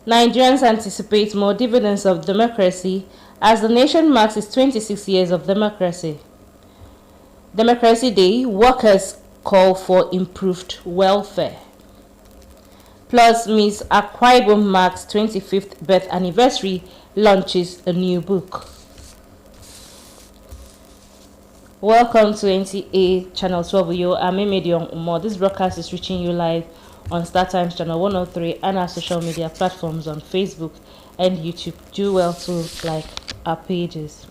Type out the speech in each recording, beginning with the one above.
Nigerians anticipate more dividends of democracy as the nation marks its 26 years of democracy. Democracy Day, workers call for improved welfare. Plus, Ms. Akwa Ibom marks 25th birth anniversary, launches a new book. Welcome to NTA Channel 12. I'm Emedion Umo. This broadcast is reaching you live on StarTimes Channel 103 and our social media platforms on Facebook and YouTube. Do well to like our pages.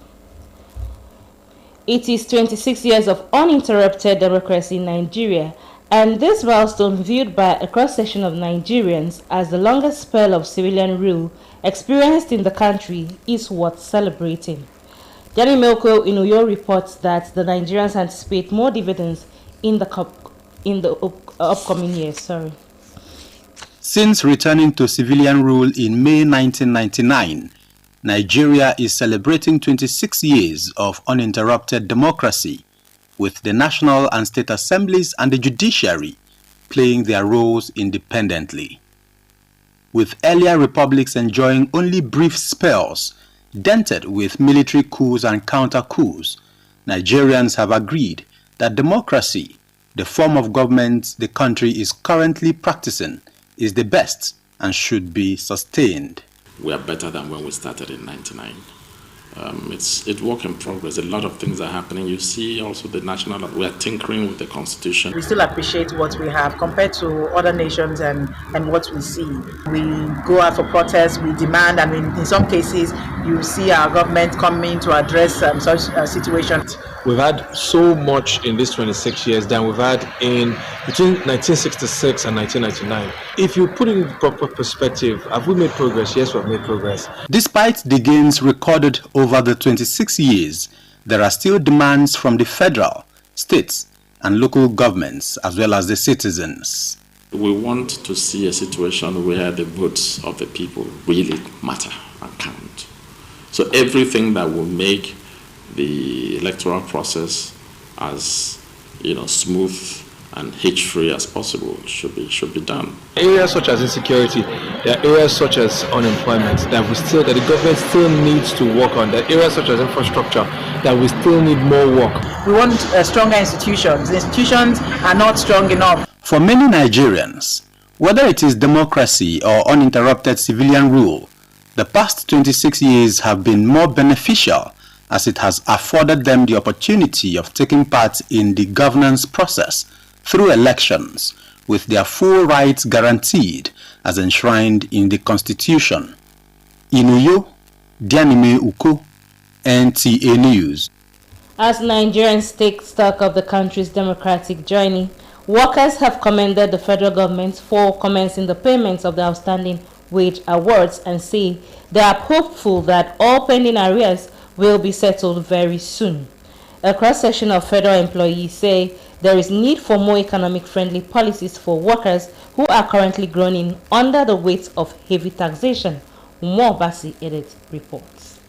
It is 26 years of uninterrupted democracy in Nigeria, and this milestone, viewed by a cross-section of Nigerians as the longest spell of civilian rule experienced in the country, is worth celebrating. Danny Milko in Uyo reports that the Nigerians anticipate more dividends in the upcoming years. Since returning to civilian rule in May 1999, Nigeria is celebrating 26 years of uninterrupted democracy, with the national and state assemblies and the judiciary playing their roles independently. With earlier republics enjoying only brief spells, dented with military coups and counter-coups, Nigerians have agreed that democracy, the form of government the country is currently practicing, is the best and should be sustained. We are better than when we started in 99. It's work in progress. A lot of things are happening. You see also we are tinkering with the constitution. We still appreciate what we have compared to other nations and what we see. We go out for protests, we demand, and in some cases you see our government coming to address such situations. We've had so much in these 26 years than we've had in between 1966 and 1999. If you put it in proper perspective, have we made progress? Yes, we've made progress. Despite the gains recorded over the 26 years, there are still demands from the federal, states, and local governments, as well as the citizens. We want to see a situation where the votes of the people really matter and count. So everything that will make the electoral process as smooth and hitch-free as possible should be done. Areas such as insecurity, there are areas such as unemployment that the government still needs to work on. There are areas such as infrastructure that we still need more work. We want stronger institutions. The institutions are not strong enough. For many Nigerians, whether it is democracy or uninterrupted civilian rule, the past 26 years have been more beneficial, as it has afforded them the opportunity of taking part in the governance process through elections, with their full rights guaranteed as enshrined in the Constitution. In Uyo, Dianime Uko, NTA News. As Nigerians take stock of the country's democratic journey, workers have commended the federal government for commencing the payments of the outstanding wage awards and say they are hopeful that all pending arrears will be settled very soon. A cross-section of federal employees say there is need for more economic-friendly policies for workers who are currently groaning under the weight of heavy taxation. Umar Basi edits reports.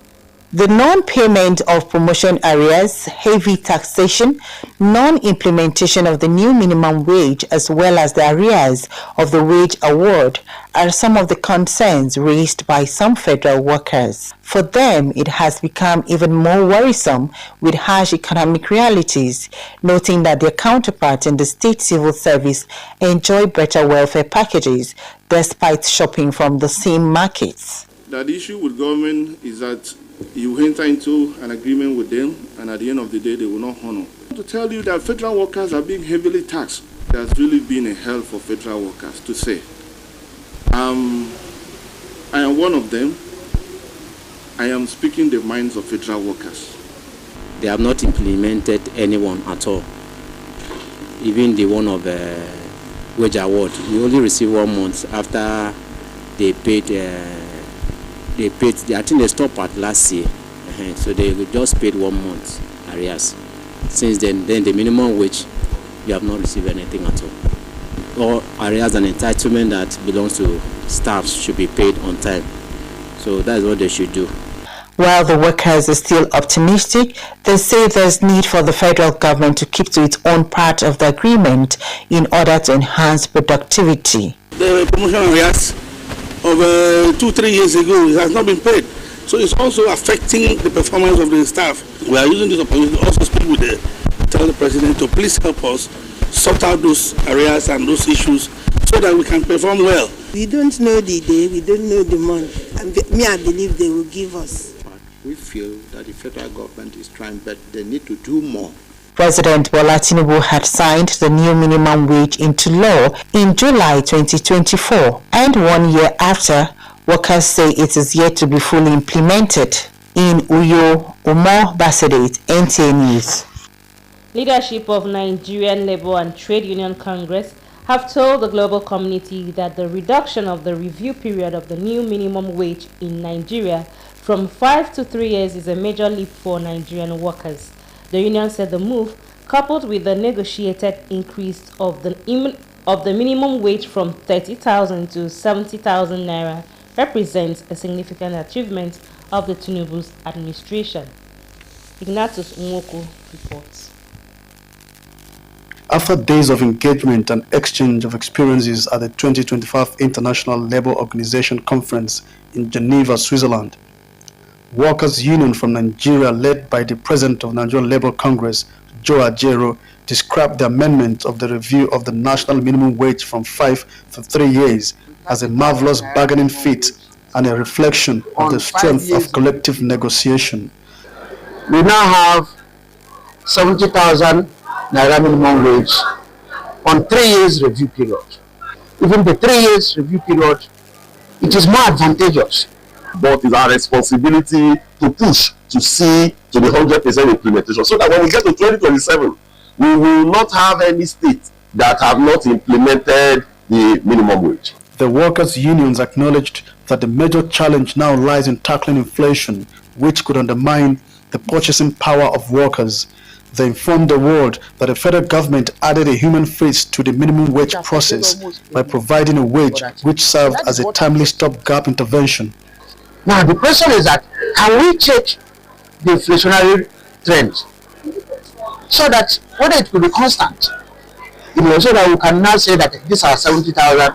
The non-payment of promotion arrears, heavy taxation, non-implementation of the new minimum wage, as well as the arrears of the wage award are some of the concerns raised by some federal workers. For them, it has become even more worrisome with harsh economic realities, noting that their counterparts in the state civil service enjoy better welfare packages despite shopping from the same markets. The issue with government is that you enter into an agreement with them, and at the end of the day, they will not honor. To tell you that federal workers are being heavily taxed, there's really been a hell for federal workers to say. I am one of them. I am speaking the minds of federal workers. They have not implemented anyone at all. Even the one of wage award, we only received 1 month after they paid. I think they stopped at last year, so they just paid 1 month arrears. Since then the minimum wage, we have not received anything at all. All arrears and entitlement that belongs to staff should be paid on time. So that's what they should do. While the workers are still optimistic, they say there's need for the federal government to keep to its own part of the agreement in order to enhance productivity. The promotion arrears of 2-3 years ago. It has not been paid. So it's also affecting the performance of the staff. We are using this opportunity to also speak with tell the president to please help us sort out those areas and those issues so that we can perform well. We don't know the day, we don't know the month, and I believe they will give us. But we feel that the federal government is trying, but they need to do more. President Bola Tinubu had signed the new minimum wage into law in July 2024, and 1 year after, workers say it is yet to be fully implemented. In Uyo, Umar Basadet, NTA News. Leadership of Nigerian Labour and Trade Union Congress have told the global community that the reduction of the review period of the new minimum wage in Nigeria from 5 to 3 years is a major leap for Nigerian workers. The union said the move, coupled with the negotiated increase of the minimum wage from 30,000 to 70,000 naira, represents a significant achievement of the Tinubu's administration. Ignatius Nwoko reports. After days of engagement and exchange of experiences at the 2025 International Labour Organization Conference in Geneva, Switzerland, Workers' Union from Nigeria, led by the President of Nigerian Labour Congress, Joe Ajero, described the amendment of the review of the national minimum wage from 5 to 3 years as a marvelous bargaining feat and a reflection of the strength of collective negotiation. We now have 70,000 Naira minimum wage on 3 years review period. Even the 3 years review period, it is more advantageous. But it's our responsibility to push to see to the 100% implementation, so that when we get to 2027, we will not have any state that have not implemented the minimum wage. The workers' unions acknowledged that the major challenge now lies in tackling inflation, which could undermine the purchasing power of workers. They informed the world that the federal government added a human face to the minimum wage process by providing a wage which served as a timely stopgap intervention. Now the question is that, can we check the inflationary trend so that whether it could be constant, so that we can now say that this our 70,000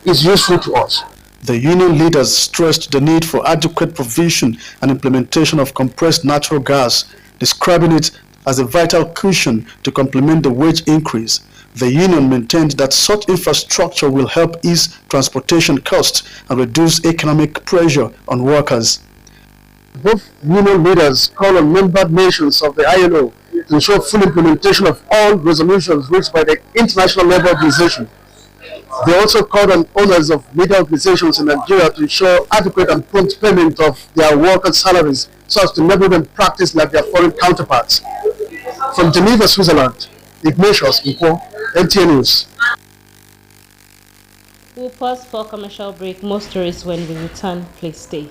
is useful to us. The union leaders stressed the need for adequate provision and implementation of compressed natural gas, describing it as a vital cushion to complement the wage increase. The union maintained that such infrastructure will help ease transportation costs and reduce economic pressure on workers. Both union leaders call on member nations of the ILO to ensure full implementation of all resolutions reached by the International Labour Organization. They also called on owners of media organizations in Nigeria to ensure adequate and prompt payment of their workers' salaries so as to enable them practice like their foreign counterparts. From Geneva, Switzerland, Ignatius Nkwo, NTA News. We'll pause for commercial break. Most tourists, when we return, please stay.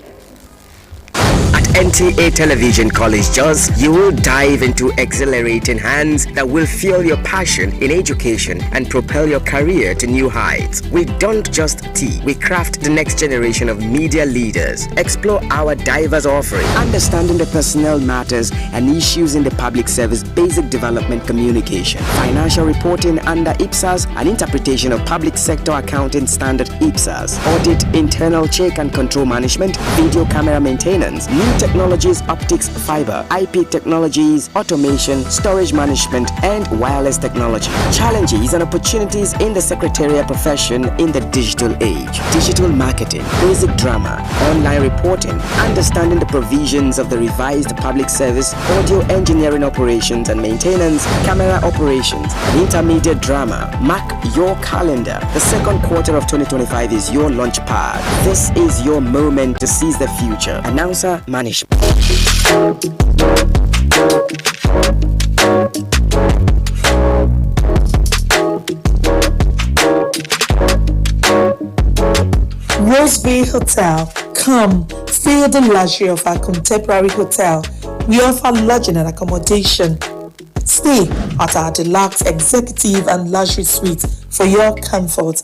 At NTA Television College Jos, you will dive into exhilarating hands that will fuel your passion in education and propel your career to new heights. We don't just teach, we craft the next generation of media leaders. Explore our diverse offering, understanding the personnel matters and issues in the public service, basic development communication, financial reporting under IPSAS, and interpretation of public sector accounting standard IPSAS, audit, internal check and control management, video camera maintenance, new technologies, optics, fiber, IP technologies, automation, storage management, and wireless technology. Challenges and opportunities in the secretarial profession in the digital age. Digital marketing, basic drama, online reporting, understanding the provisions of the revised public service, audio engineering operations and maintenance, camera operations, and intermediate drama. Mark your calendar. The second quarter of 2025 is your launch pad. This is your moment to seize the future. Announcer Management. Rose Bay Hotel. Come, feel the luxury of our contemporary hotel. We offer lodging and accommodation. Stay at our deluxe executive and luxury suite for your comfort.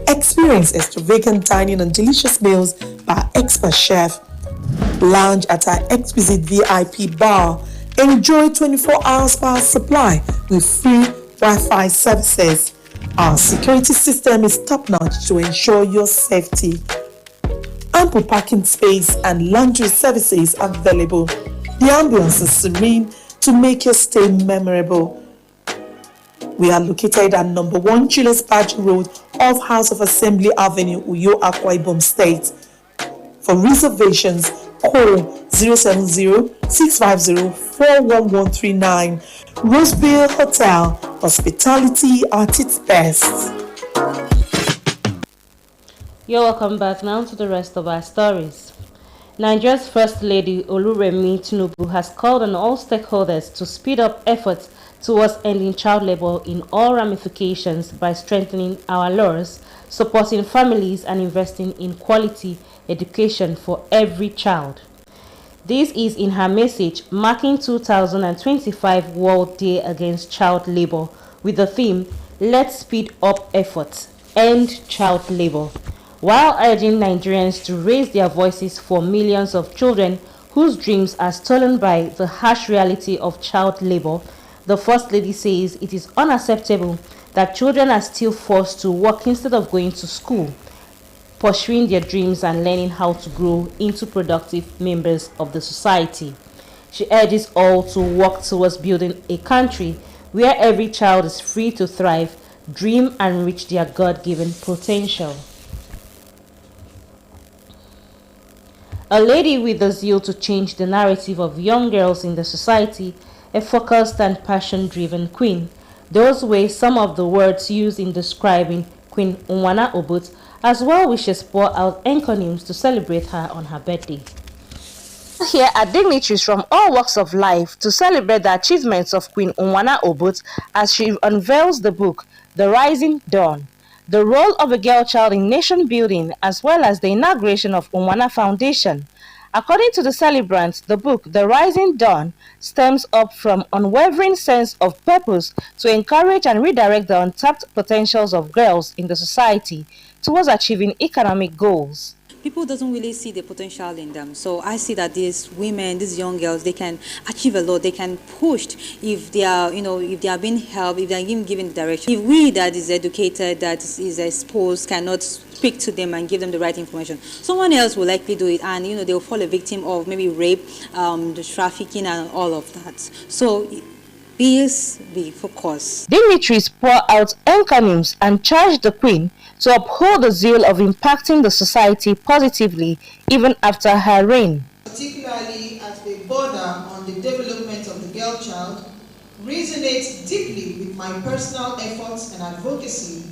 Experience extravagant dining and delicious meals by expert chef. Lounge at our exquisite VIP bar. Enjoy 24 hours power supply with free Wi-Fi services. Our security system is top-notch to ensure your safety. Ample parking space and laundry services available. The ambience is serene to make your stay memorable. We are located at number 1 Julius Badge Road off House of Assembly Avenue, Uyo, Akwa Ibom State. For reservations, call 070-650-41139. Rosebill Hotel, hospitality at its best. You're welcome back now to the rest of our stories. Nigeria's First Lady Oluremi Tinubu has called on all stakeholders to speed up efforts towards ending child labor in all ramifications by strengthening our laws, supporting families, and investing in quality education for every child. This is in her message marking 2025 World Day Against Child Labor with the theme, Let's Speed Up Efforts, End Child Labor, while urging Nigerians to raise their voices for millions of children whose dreams are stolen by the harsh reality of child labor. The First Lady says it is unacceptable that children are still forced to work instead of going to school, pursuing their dreams and learning how to grow into productive members of the society. She urges all to work towards building a country where every child is free to thrive, dream, and reach their God-given potential. A lady with the zeal to change the narrative of young girls in the society, a focused and passion-driven queen. Those were some of the words used in describing Queen Unwana Obot, as well wishes pour out encomiums to celebrate her on her birthday. Here are dignitaries from all walks of life to celebrate the achievements of Queen Unwana Obot as she unveils the book, The Rising Dawn, the role of a girl child in nation building, as well as the inauguration of Unwana Foundation. According to the celebrants, the book, The Rising Dawn, stems up from unwavering sense of purpose to encourage and redirect the untapped potentials of girls in the society towards achieving economic goals. People doesn't really see the potential in them. So I see that these women, these young girls, they can achieve a lot. They can push if they are, if they are being helped, if they are given direction. If we that is educated, that is exposed, cannot speak to them and give them the right information, someone else will likely do it, and they will fall a victim of maybe rape, the trafficking, and all of that. So please be focused. Dignitaries pour out encomiums and charge the Queen to uphold the zeal of impacting the society positively even after her reign. Particularly as they border on the development of the girl child, resonates deeply with my personal efforts and advocacy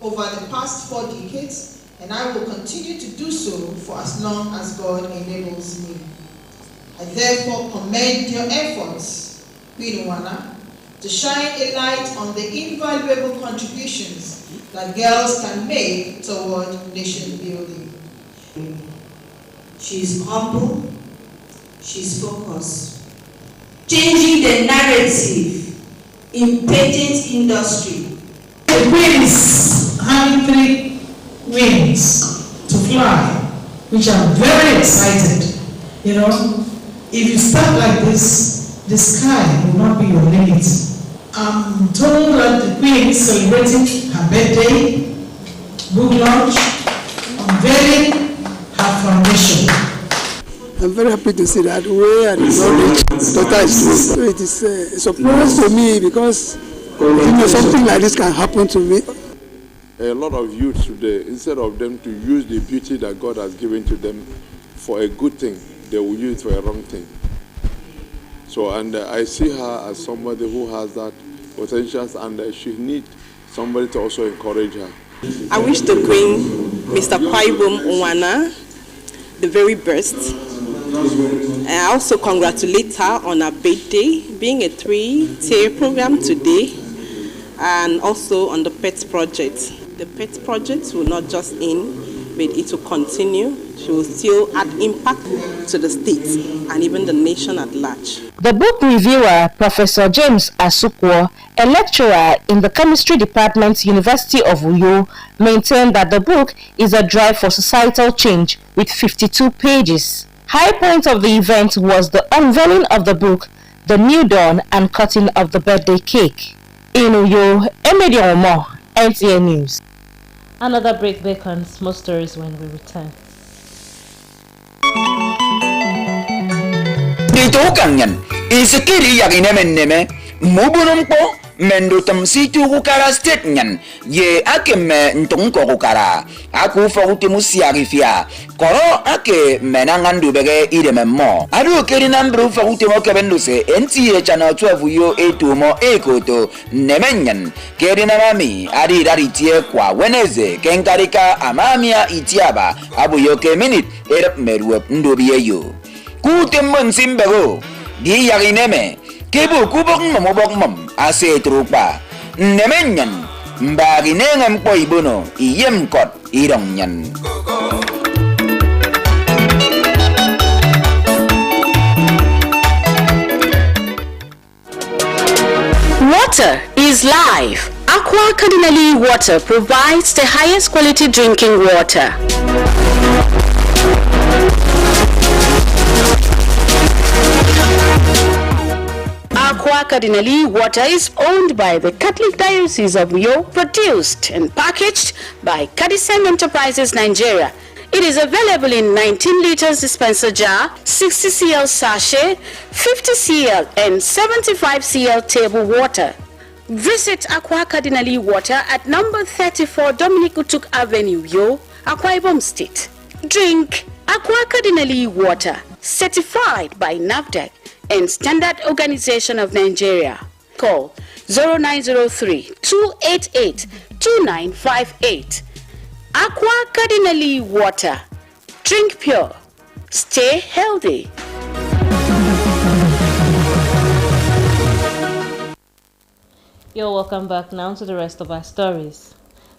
over the past 4 decades, and I will continue to do so for as long as God enables me. I therefore commend your efforts, Queen Unwana, to shine a light on the invaluable contributions that girls can make toward nation building. She's humble, she's focused. Changing the narrative in patent industry. The Queen is having 3 wings to fly, which I'm very excited. If you start like this, the sky will not be your limit. I'm told that the Queen is celebrating her birthday, book launch, unveiling her foundation. I'm very happy to see that way and knowledge daughter is doing. So it is a surprise to me because something like this can happen to me. A lot of youth today, instead of them to use the beauty that God has given to them for a good thing, they will use it for a wrong thing. So, and I see her as somebody who has that potential, and she needs somebody to also encourage her. I wish the Queen, Mr. Kwaibom Unwana, the very best. And I also congratulate her on her birthday, being a 3-tier program today, and also on the PET project. The PET project will not just end, but it will continue. She will still add impact to the state and even the nation at large. The book reviewer, Professor James Asukwo, a lecturer in the Chemistry Department, University of Uyo, maintained that the book is a drive for societal change with 52 pages. High point of the event was the unveiling of the book, The New Dawn, and cutting of the birthday cake. In Uyo, Emedi Omo, NTN News. Another break beckons. More stories when we return. Ditokangan isikiri yaginemeneme mubunumpo mendo tamsitu kukara statenyan ye ake me ntonko kukara aku fakuti musiarifia koro ake menangandu bege idememo adu keri nambru fakuti mokebenduse NTA channel 12 yo etumo ekoto nemenyan keri namami adi daritie kwa weneze kenkarika amamia itiaba abu yoke minute erap meruep ndobiye yo kutemon simbego di yagineme kebu kubok momobok ase trupa nemenyan mbaginengam poibono iyem kot irongyan. Water is life. Aqua Cardinali Water provides the highest quality drinking water. Aqua Cardinali Water is owned by the Catholic Diocese of Uyo, produced and packaged by Cadisen Enterprises Nigeria. It is available in 19 liters dispenser jar, 60 cl sachet, 50 cl and 75 cl table water. Visit Aqua Cardinali Water at number 34 Dominic Utuk Avenue, Uyo, Akwa Ibom State. Drink Aqua Cardinali Water, certified by NAFDAC and Standard Organization of Nigeria. Call 0903-288-2958. Aqua Cardinali Water. Drink pure. Stay healthy. You're welcome back now to the rest of our stories.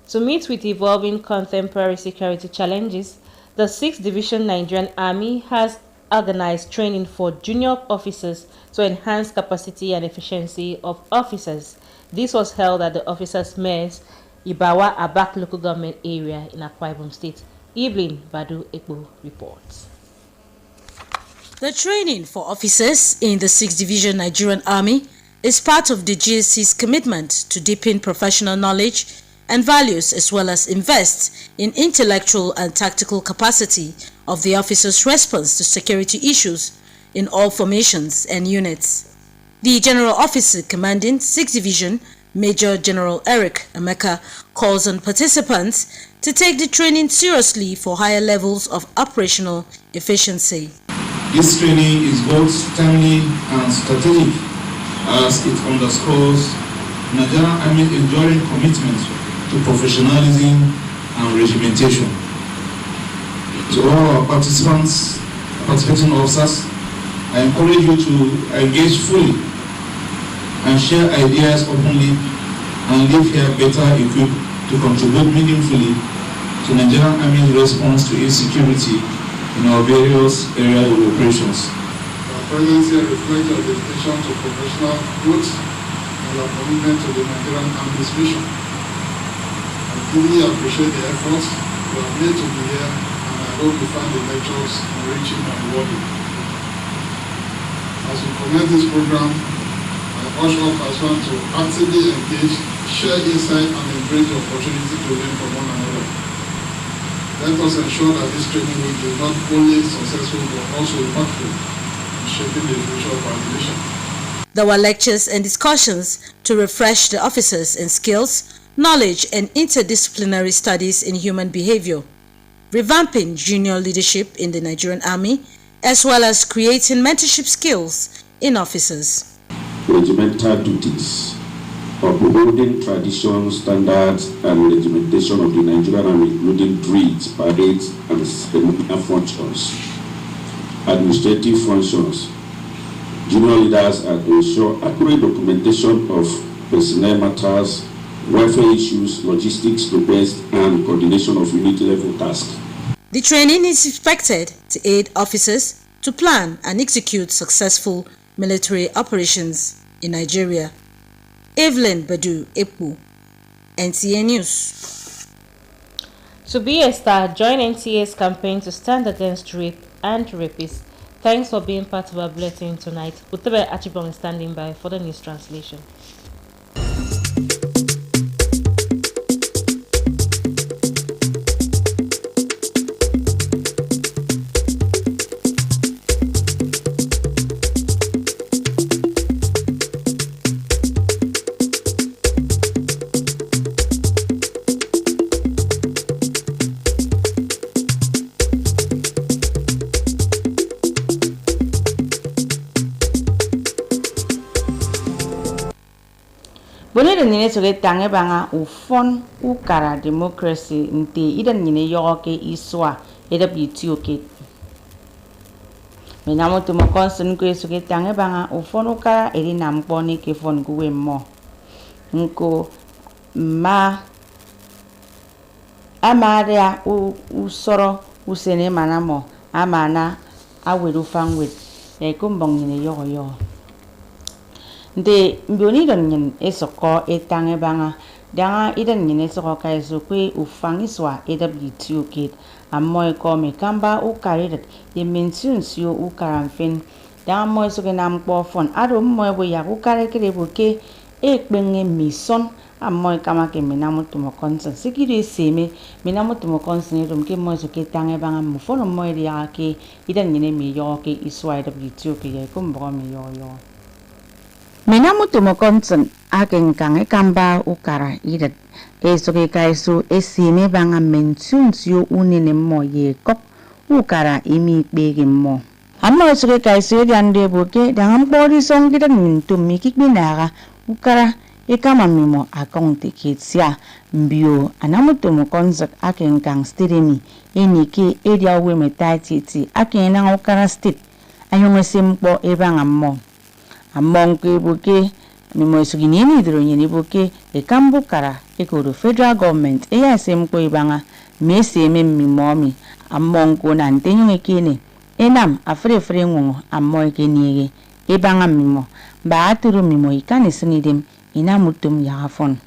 To meet with evolving contemporary security challenges, the 6th Division Nigerian Army has organized training for junior officers to enhance capacity and efficiency of officers. This was held at the Officers' Mess, Ibawa Abak local government area in Akwa Ibom State. Evelyn Badu Ekbo reports. The training for officers in the 6th Division Nigerian Army is part of the GSC's commitment to deepen professional knowledge and values, as well as invest in intellectual and tactical capacity of the officers' response to security issues in all formations and units. The General Officer commanding 6th Division, Major General Eric Emeka, calls on participants to take the training seriously for higher levels of operational efficiency. This training is both timely and strategic, as it underscores Nigerian Army's enduring commitment to professionalism and regimentation. To all our participating officers, I encourage you to engage fully and share ideas openly and leave here better equipped to contribute meaningfully to Nigerian Army's response to insecurity in our various areas of operations. Our presidency reflects our dedication to professional growth and our commitment to the Nigerian Army's mission. I truly appreciate the efforts you have made to be here, and I hope you find the lectures enriching and rewarding. As we commence this program, I urge all participants to actively engage, share insight, and embrace the opportunity to learn from one another. Let us ensure that this training will be not only successful but also impactful in shaping the future of our nation. There were lectures and discussions to refresh the officers in skills, knowledge, and interdisciplinary studies in human behavior, revamping junior leadership in the Nigerian Army, as well as creating mentorship skills in officers. Regimental duties, upholding traditions, standards, and regimentation of the Nigerian Army, including drills, parades, and ceremonial functions, administrative functions. Junior leaders are to ensure accurate documentation of personnel matters, welfare issues, logistics requests, and coordination of unit-level tasks. The training is expected to aid officers to plan and execute successful military operations in Nigeria. Evelyn Badu Ekbo, NTA News. To be a star, join NTA's campaign to stand against rape and rapists. Thanks for being part of our bulletin tonight. Utebe Achibong is standing by for the news translation. Bonere nyine soge tange banga ufon ukara democracy nte idan nyine yoke iswa EWTOK. Minamoto mo konsen ko soge tange banga ufon ukara eri namponi ke fon kuwe mo. Nko ma amaria usoro usene manamo amana aweru fangwit e kumbong nyine yo. Nde mbioni don nyen esoko etange banga danga idan nyine soko kai so kwe ufangiswa EWTOK amoy ko me kamba ukaridat ye mention sio ukaramfen danga moy so genam po fon ado moy bo ya ukare kire boke ekbenge mison amoy kama ke minamutu mo konsen sikiri seme minamutu mo konsen rum ke moy so ke tange banga mo fon moy dia ke idan nyine me yo ke iswa EWTOK ye kumbo me yo. Minamutu mo konsen aken kange kamba ukara idat esoke kaisu esime banga mention sio unine mo ye kok ukara imi bege mo amma esoke kaisu yande boke dangam body song kita mintum mikik binaga ukara ekama mimo akong tiketsia mbio anamutu mo konsen aken kang stiremi enike edia we metatiti aken na ukara stit ayong simpo ebanga mo among ke boke mimo sugini ni dro nyini boke e kambu kara e ko federal government e asem ko ibanga mese mimomi among ko nan tenyo ekene enam afre ngongo amoy ke niege e banga mimo ba aturu mimo ikane singidem ina mutum ya afon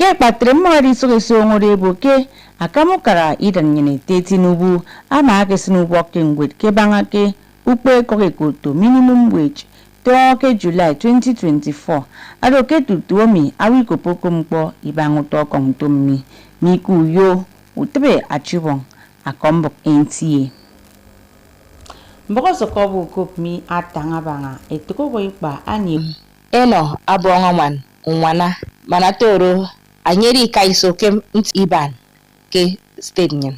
ke patremo ri so ngore boke akamu kara idan nyini teti nubu ama ke snubu ke ngwet ke banga ke ukpe ko ke to minimum wage Toke July 2024 adoke tutuomi awi kopoko mpo ibangu tokong tummi miku yo utebe achibong akombok NTA mboko sokobu kopmi atanga banga etuko boipa ani eno abonga man unwana manatoro anyeri kaiso kem iban ke stednyen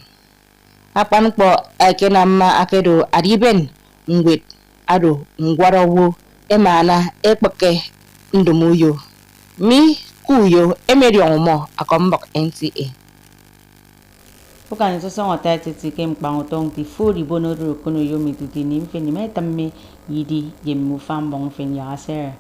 apan kpo akenama akedo ariben ngwet ado ngwarawo emana ekpeke ndumuyo mi kuyo emeriongo akombok NTA Ukani so songo tati ke mpango tong ti furi bonoro kono yo mitutini mfeni metamme yidi yemu fambong fen ya ser